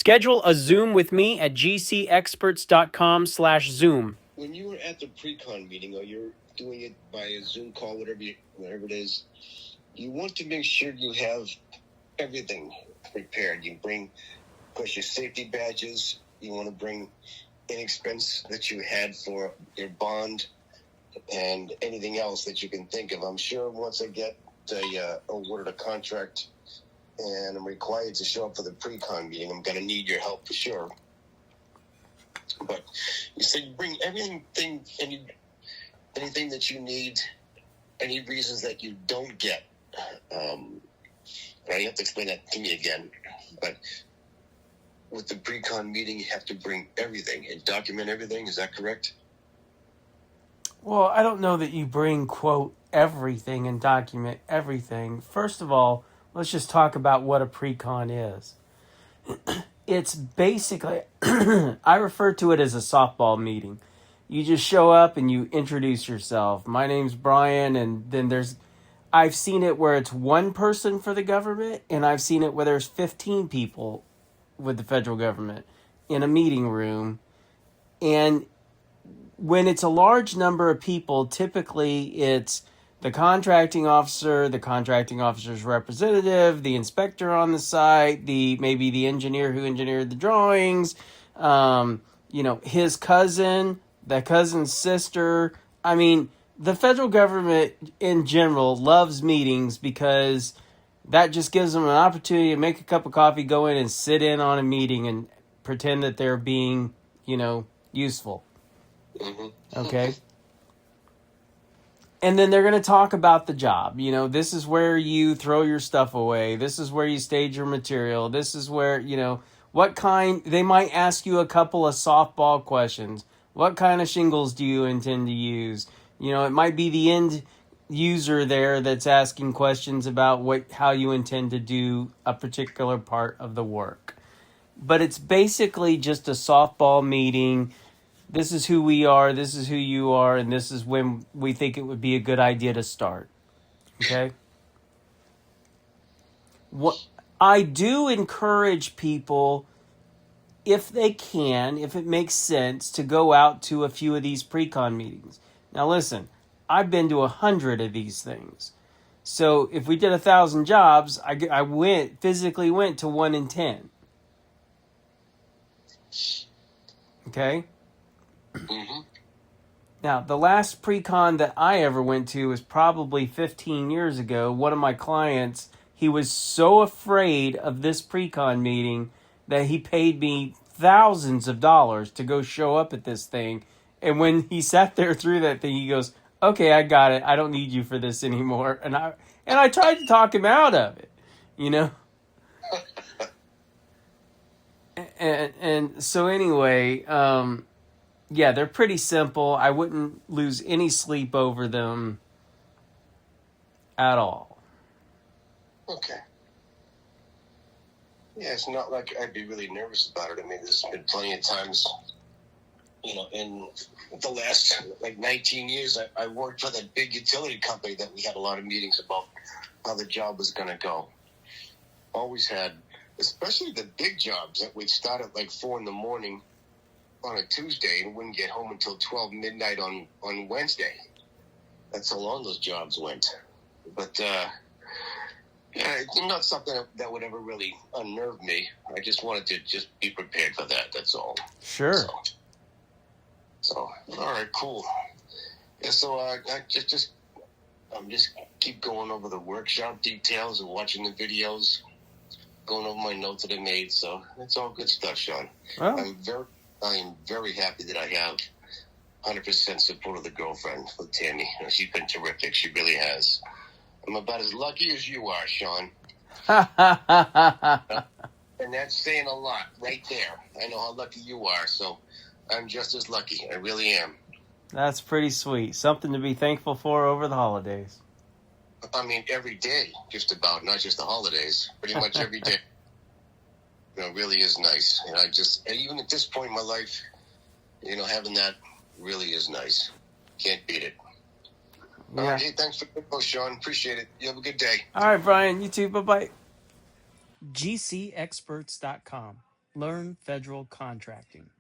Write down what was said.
Schedule a Zoom with me at GCExperts.com/Zoom. When you were at the pre-con meeting, or you're doing it by a Zoom call, whatever it is, you want to make sure you have everything prepared. You bring, of course, your safety badges. You want to bring any expense that you had for your bond and anything else that you can think of. I'm sure once I get awarded a contract and I'm required to show up for the pre-con meeting, I'm going to need your help for sure. But you said you bring anything that you need, any reasons that you don't get. You have to explain that to me again. But with the pre-con meeting, you have to bring everything and document everything. Is that correct? Well, I don't know that you bring, quote, everything and document everything. First of all, let's just talk about what a pre-con is. It's basically, I refer to it as a softball meeting. You just show up and you introduce yourself. My name's Brian, and then I've seen it where it's one person for the government, and I've seen it where there's 15 people with the federal government in a meeting room. And when it's a large number of people, typically it's the contracting officer's representative, the inspector on the site, maybe the engineer who engineered the drawings, his cousin, the cousin's sister. I mean, the federal government in general loves meetings because that just gives them an opportunity to make a cup of coffee, go in and sit in on a meeting and pretend that they're being, useful. Mm-hmm. Okay? And then they're going to talk about the job. This is where you throw your stuff away. This is where you stage your material. This is where, they might ask you a couple of softball questions. What kind of shingles do you intend to use? It might be the end user there that's asking questions about how you intend to do a particular part of the work. But it's basically just a softball meeting. This is who we are, this is who you are, and this is when we think it would be a good idea to start. Okay? What I do encourage people, if they can, if it makes sense, to go out to a few of these pre-con meetings. Now listen, I've been to 100 of these things. So if we did 1,000 jobs, I physically went to 1 in 10. Okay? Mm-hmm. Now, the last pre-con that I ever went to was probably 15 years ago. One of my clients, he was so afraid of this pre-con meeting that he paid me thousands of dollars to go show up at this thing. And when he sat there through that thing, he goes, "Okay, I got it. I don't need you for this anymore." And I tried to talk him out of it, And so anyway, yeah, they're pretty simple. I wouldn't lose any sleep over them at all. Okay. Yeah, it's not like I'd be really nervous about it. I mean, there's been plenty of times, in the last 19 years, I worked for that big utility company that we had a lot of meetings about how the job was going to go. Always had, especially the big jobs that we'd start at 4 in the morning on a Tuesday and wouldn't get home until 12 midnight on Wednesday. That's how long those jobs went. But, it's not something that would ever really unnerve me. I just wanted to just be prepared for that. That's all. Sure. So all right, cool. Yeah, so I just keep going over the workshop details and watching the videos, going over my notes that I made. So it's all good stuff, Sean. Well, I am very happy that I have 100% support of the girlfriend with Tammy. She's been terrific. She really has. I'm about as lucky as you are, Sean. And that's saying a lot right there. I know how lucky you are, so I'm just as lucky. I really am. That's pretty sweet. Something to be thankful for over the holidays. I mean, every day, just about, not just the holidays. Pretty much every day. It really is nice. And even at this point in my life, having that really is nice. Can't beat it. Yeah. All right, hey, thanks for the info, Sean. Appreciate it. You have a good day. All right, Brian. You too. Bye-bye. GCExperts.com. Learn federal contracting.